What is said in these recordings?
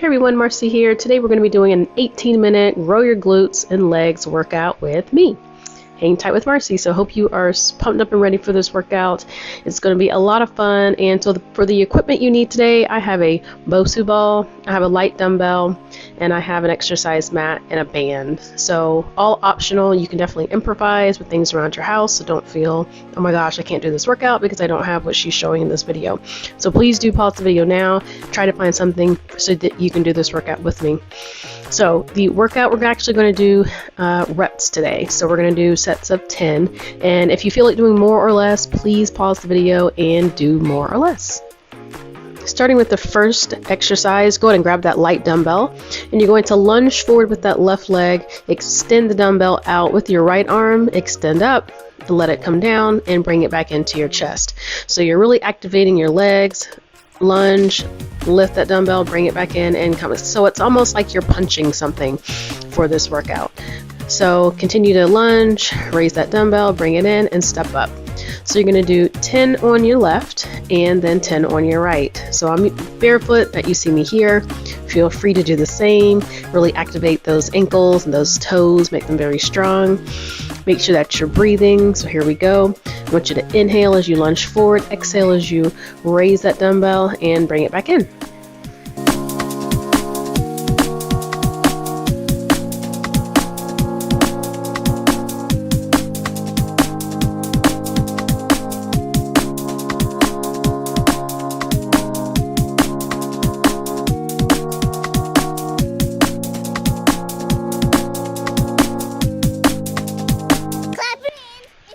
everyone, Marcie here. Today we're going to be doing an 18-minute grow your glutes and legs workout with me. Hang tight with Marcie. So I hope you are pumped up and ready for this workout. It's going to be a lot of fun. And so for the equipment you need today, I have a Bosu ball, I have a light dumbbell, and I have an exercise mat and a band. So all optional. You can definitely improvise with things around your house. So don't feel, oh my gosh, I can't do this workout because I don't have what she's showing in this video. So please do pause the video now. Try to find something so that you can do this workout with me. So the workout, we're actually going to do reps today. So we're going to do sets of 10. And if you feel like doing more or less, please pause the video and do more or less. Starting with the first exercise, go ahead and grab that light dumbbell. And you're going to lunge forward with that left leg, extend the dumbbell out with your right arm, extend up, let it come down, and bring it back into your chest. So you're really activating your legs. Lunge, lift that dumbbell, bring it back in, and come. So it's almost like you're punching something for this workout. So continue to lunge, raise that dumbbell, bring it in, and step up. So you're going to do 10 on your left and then 10 on your right. So I'm barefoot, that you see me here. Feel free to do the same. Really activate those ankles and those toes, make them very strong. Make sure that you're breathing. So here we go. I want you to inhale as you lunge forward, exhale as you raise that dumbbell and bring it back in.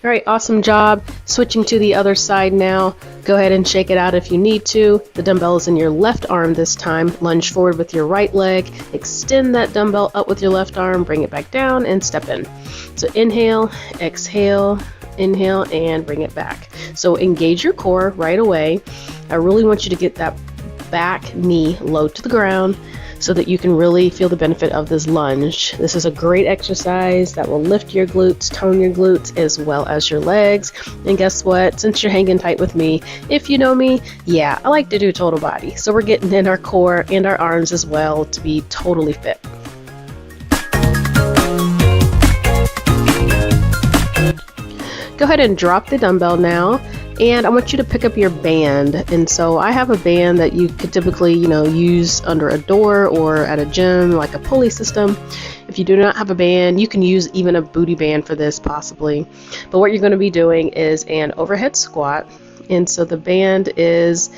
All right, awesome job. Switching to the other side now. Go ahead and shake it out if you need to. The dumbbell is in your left arm this time. Lunge forward with your right leg. Extend that dumbbell up with your left arm. Bring it back down and step in. So inhale, exhale, inhale, and bring it back. So engage your core right away. I really want you to get that back knee low to the ground, so that you can really feel the benefit of this lunge. This is a great exercise that will lift your glutes, tone your glutes, as well as your legs. And guess what? Since you're hanging tight with me, if you know me, yeah, I like to do total body. So we're getting in our core and our arms as well to be totally fit. Go ahead and drop the dumbbell now. And I want you to pick up your band. And so I have a band that you could typically, use under a door or at a gym, like a pulley system. If you do not have a band, you can use even a booty band for this possibly. But what you're going to be doing is an overhead squat. And so the band is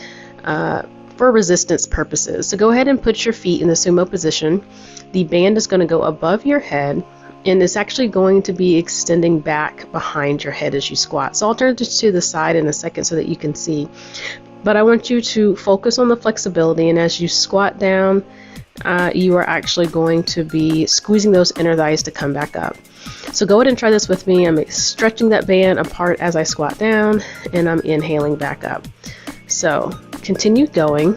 for resistance purposes. So go ahead and put your feet in the sumo position. The band is going to go above your head. And it's actually going to be extending back behind your head as you squat. So I'll turn this to the side in a second so that you can see. But I want you to focus on the flexibility, and as you squat down, you are actually going to be squeezing those inner thighs to come back up. So go ahead and try this with me. I'm stretching that band apart as I squat down, and I'm inhaling back up. So continue going.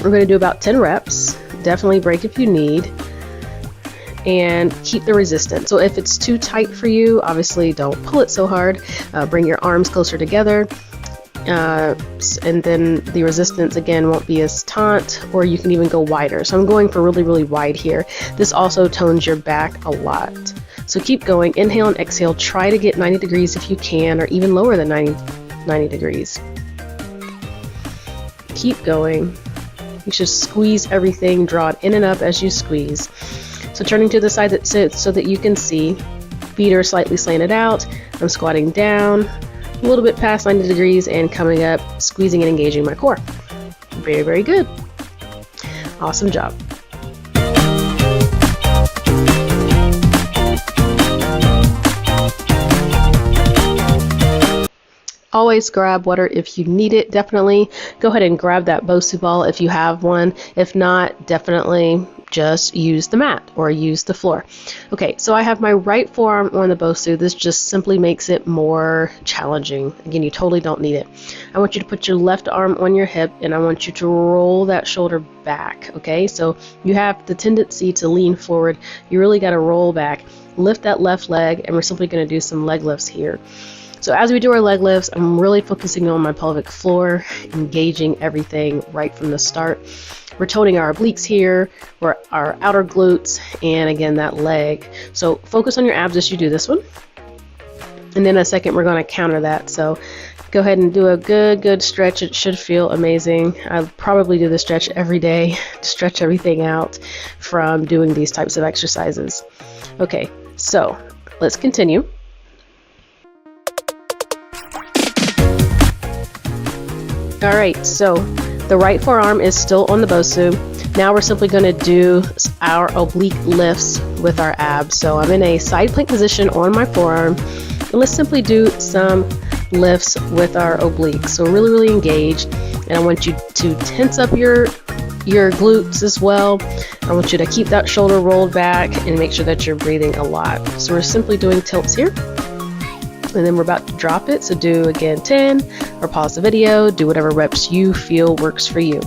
We're going to do about 10 reps. Definitely break if you need. And keep the resistance. So if it's too tight for you, obviously don't pull it so hard. Bring your arms closer together, and then the resistance again won't be as taut, or you can even go wider. So I'm going for really, really wide here. This also tones your back a lot. So keep going. Inhale and exhale. Try to get 90 degrees if you can, or even lower than 90 degrees. Keep going. You should squeeze everything. Draw it in and up as you squeeze. So turning to the side that sits so that you can see, feet are slightly slanted out. I'm squatting down a little bit past 90 degrees and coming up, squeezing and engaging my core. Very, very good. Awesome job. Always grab water if you need it. Definitely go ahead and grab that Bosu ball if you have one. If not, definitely just use the mat or use the floor. Okay, so I have my right forearm on the Bosu. This just simply makes it more challenging. Again, you totally don't need it. I want you to put your left arm on your hip, and I want you to roll that shoulder back. Okay, so you have the tendency to lean forward. You really got to roll back. Lift that left leg, and we're simply going to do some leg lifts here. So as we do our leg lifts, I'm really focusing on my pelvic floor, engaging everything right from the start. We're toning our obliques here, or our outer glutes, and again that leg. So focus on your abs as you do this one. And then in a second we're going to counter that. So go ahead and do a good stretch. It should feel amazing. I probably do this stretch every day to stretch everything out from doing these types of exercises. Okay, so let's continue. All right, so the right forearm is still on the Bosu. Now we're simply going to do our oblique lifts with our abs. So I'm in a side plank position on my forearm, and let's simply do some lifts with our obliques. So really engaged, and I want you to tense up your glutes as well. I want you to keep that shoulder rolled back and make sure that you're breathing a lot. So we're simply doing tilts here, and then we're about to drop it. So do again 10, or pause the video, do whatever reps you feel works for you.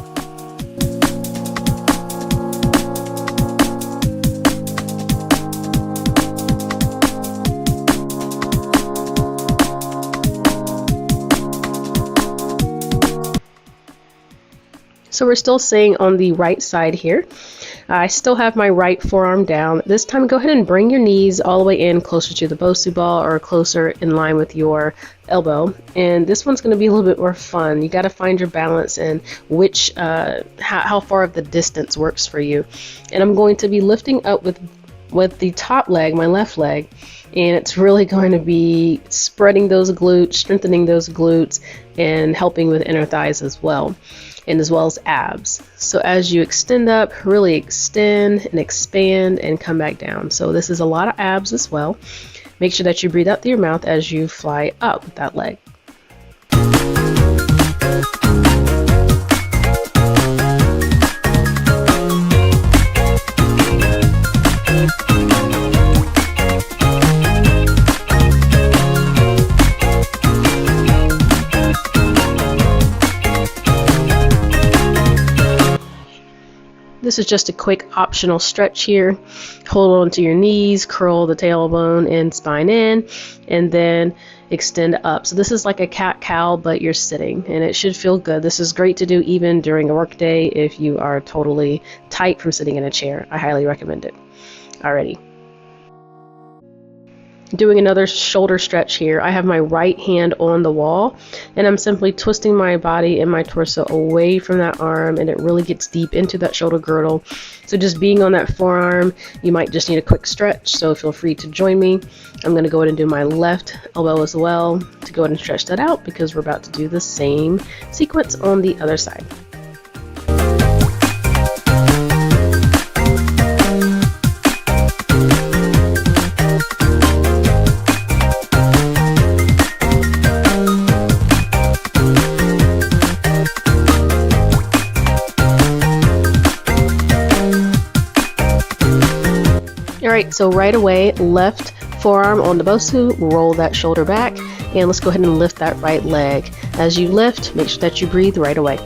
So we're still staying on the right side here. I still have my right forearm down. This time go ahead and bring your knees all the way in closer to the Bosu ball, or closer in line with your elbow. And this one's going to be a little bit more fun. You got to find your balance and which how far of the distance works for you. And I'm going to be lifting up with the top leg, my left leg, and it's really going to be spreading those glutes, strengthening those glutes, and helping with inner thighs as well, and as well as abs. So as you extend up, really extend and expand and come back down. So this is a lot of abs as well. Make sure that you breathe out through your mouth as you fly up with that leg. This is just a quick optional stretch here. Hold on to your knees, curl the tailbone and spine in, and then extend up. So this is like a cat-cow, but you're sitting, and it should feel good. This is great to do even during a work day if you are totally tight from sitting in a chair. I highly recommend it. Alrighty. Doing another shoulder stretch here. I have my right hand on the wall, and I'm simply twisting my body and my torso away from that arm, and it really gets deep into that shoulder girdle. So just being on that forearm, you might just need a quick stretch, so feel free to join me. I'm going to go ahead and do my left elbow as well to go ahead and stretch that out, because we're about to do the same sequence on the other side. Alright, so right away, left forearm on the Bosu, roll that shoulder back, and let's go ahead and lift that right leg. As you lift, make sure that you breathe right away.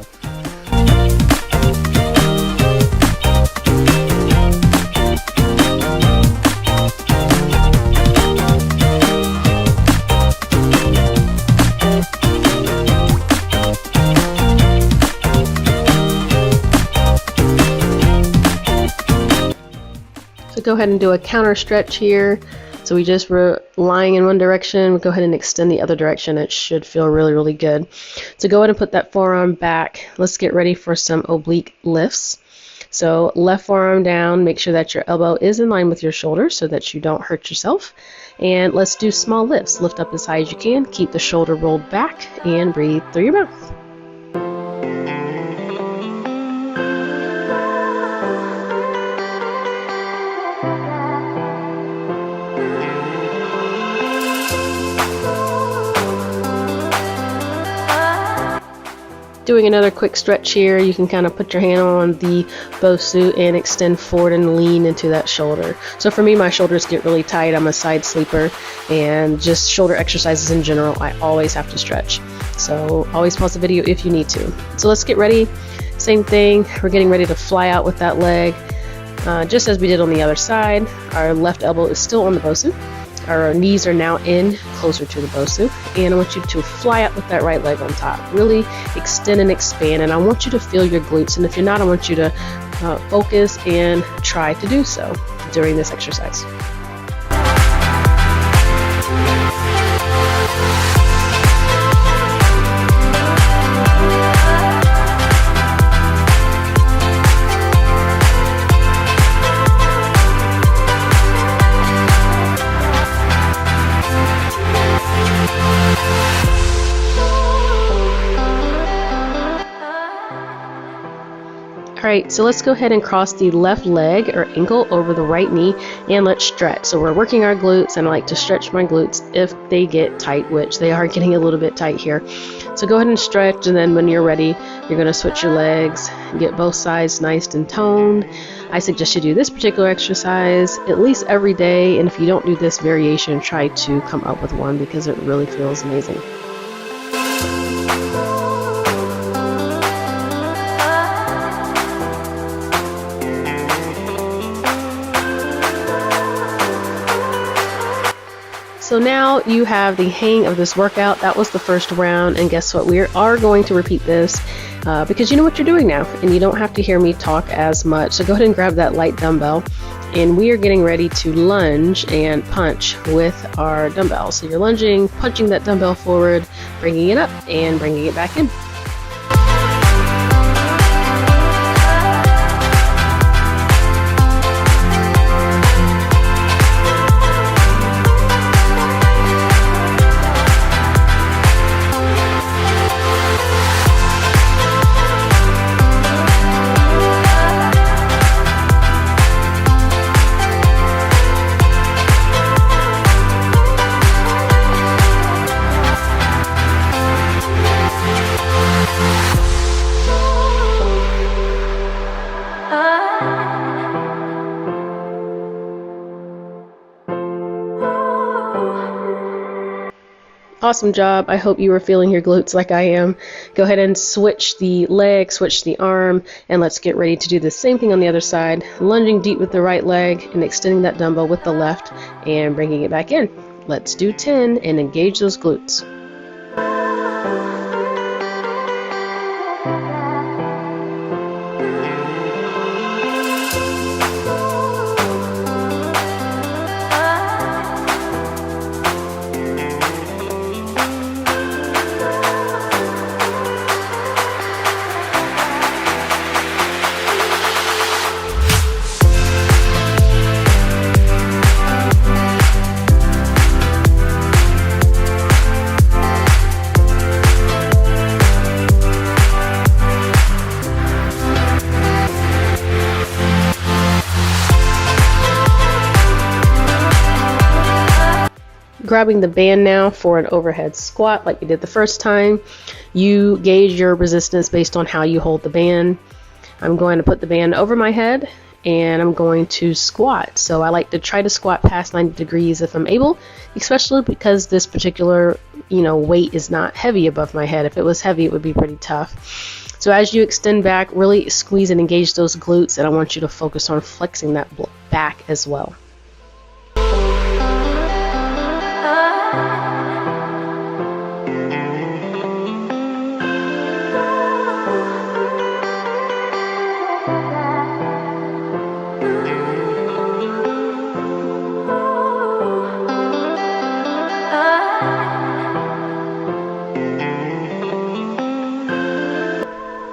So go ahead and do a counter stretch here. So we just were lying in one direction, go ahead and extend the other direction. It should feel really good. So go ahead and put that forearm back. Let's get ready for some oblique lifts. So left forearm down, make sure that your elbow is in line with your shoulder so that you don't hurt yourself. And let's do small lifts. Lift up as high as you can, keep the shoulder rolled back, and breathe through your mouth. Doing another quick stretch here, you can kind of put your hand on the Bosu and extend forward and lean into that shoulder. So for me, my shoulders get really tight. I'm a side sleeper, and just shoulder exercises in general, I always have to stretch. So always pause the video if you need to. So let's get ready. Same thing, we're getting ready to fly out with that leg. Just as we did on the other side, our left elbow is still on the Bosu. our knees are now in closer to the Bosu, and I want you to fly up with that right leg on top. Really extend and expand, and I want you to feel your glutes, and if you're not, I want you to focus and try to do so during this exercise. Alright, so let's go ahead and cross the left leg or ankle over the right knee, and let's stretch. So we're working our glutes, and I like to stretch my glutes if they get tight, which they are getting a little bit tight here. So go ahead and stretch, and then when you're ready, you're going to switch your legs, get both sides nice and toned. I suggest you do this particular exercise at least every day, and if you don't do this variation, try to come up with one because it really feels amazing. So now you have the hang of this workout. That was the first round, and guess what? We are going to repeat this because you know what you're doing now, and you don't have to hear me talk as much. So go ahead and grab that light dumbbell, and we are getting ready to lunge and punch with our dumbbell. So you're lunging, punching that dumbbell forward, bringing it up, and bringing it back in. Awesome job. I hope you were feeling your glutes like I am. Go ahead and switch the leg, switch the arm, and let's get ready to do the same thing on the other side. Lunging deep with the right leg and extending that dumbbell with the left and bringing it back in. Let's do 10 and engage those glutes. Grabbing the band now for an overhead squat like we did the first time. You gauge your resistance based on how you hold the band. I'm going to put the band over my head and I'm going to squat. So I like to try to squat past 90 degrees if I'm able, especially because this particular weight is not heavy above my head. If it was heavy, it would be pretty tough. So as you extend back, really squeeze and engage those glutes, and I want you to focus on flexing that back as well.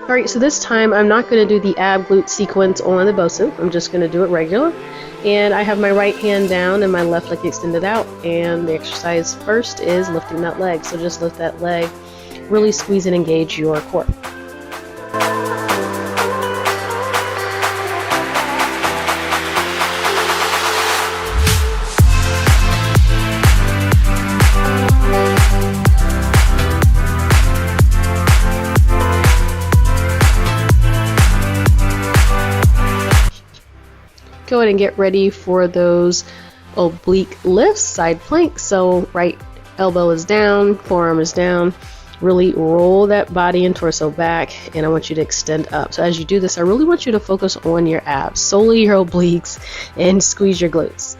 Alright, so this time I'm not going to do the ab glute sequence on the Bosu. I'm just going to do it regular. And I have my right hand down and my left leg extended out. And the exercise first is lifting that leg. So just lift that leg, really squeeze and engage your core. Go ahead and get ready for those oblique lifts, side planks. So right elbow is down, forearm is down. Really roll that body and torso back, and I want you to extend up. So as you do this, I really want you to focus on your abs, solely your obliques, and squeeze your glutes.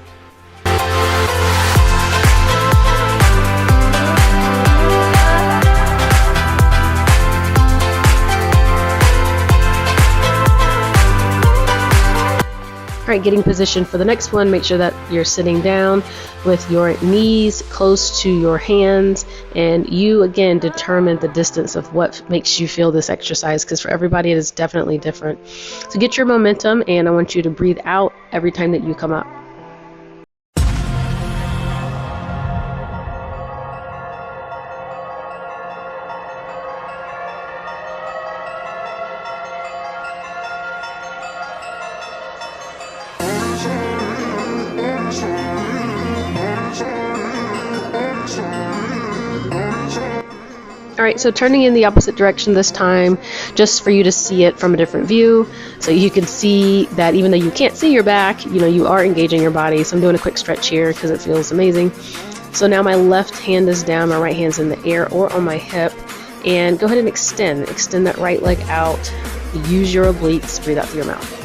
Alright, getting positioned for the next one, make sure that you're sitting down with your knees close to your hands, and you again determine the distance of what makes you feel this exercise, because for everybody it is definitely different. So get your momentum, and I want you to breathe out every time that you come up. Alright, so turning in the opposite direction this time, just for you to see it from a different view, so you can see that even though you can't see your back, you are engaging your body. So I'm doing a quick stretch here because it feels amazing. So now my left hand is down, my right hand's in the air or on my hip, and go ahead and extend that right leg out, use your obliques, breathe out through your mouth.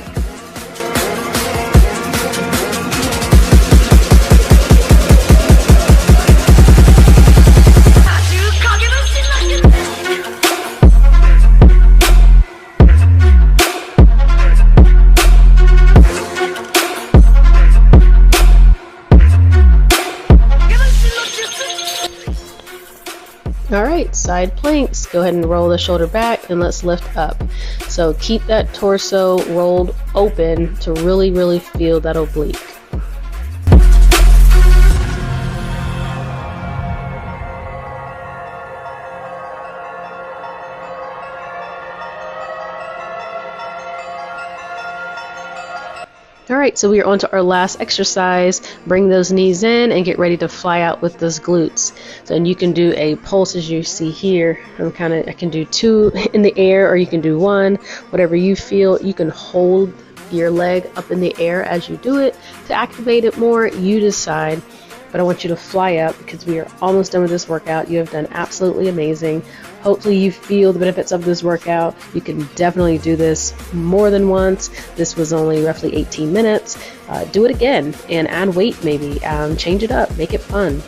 Alright, side planks. Go ahead and roll the shoulder back and let's lift up. So keep that torso rolled open to really, really feel that oblique. Alright, so we are on to our last exercise. Bring those knees in and get ready to fly out with those glutes. So, and you can do a pulse as you see here. I can do 2 in the air, or you can do 1, whatever you feel. You can hold your leg up in the air as you do it. To activate it more, you decide. But I want you to fly up because we are almost done with this workout. You have done absolutely amazing. Hopefully you feel the benefits of this workout. You can definitely do this more than once. This was only roughly 18 minutes. Do it again and add weight maybe. Change it up, make it fun.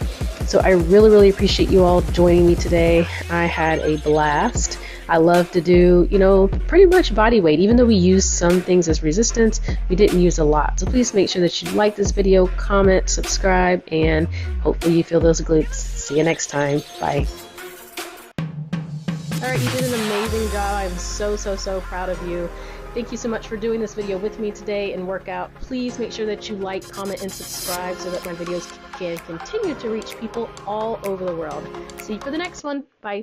So I really, really appreciate you all joining me today. I had a blast. I love to do, pretty much body weight. Even though we use some things as resistance, we didn't use a lot. So please make sure that you like this video, comment, subscribe, and hopefully you feel those glutes. See you next time. Bye. Alright, you did an amazing job. I'm so, so, so proud of you. Thank you so much for doing this video with me today and workout. Please make sure that you like, comment, and subscribe so that my videos can continue to reach people all over the world. See you for the next one. Bye.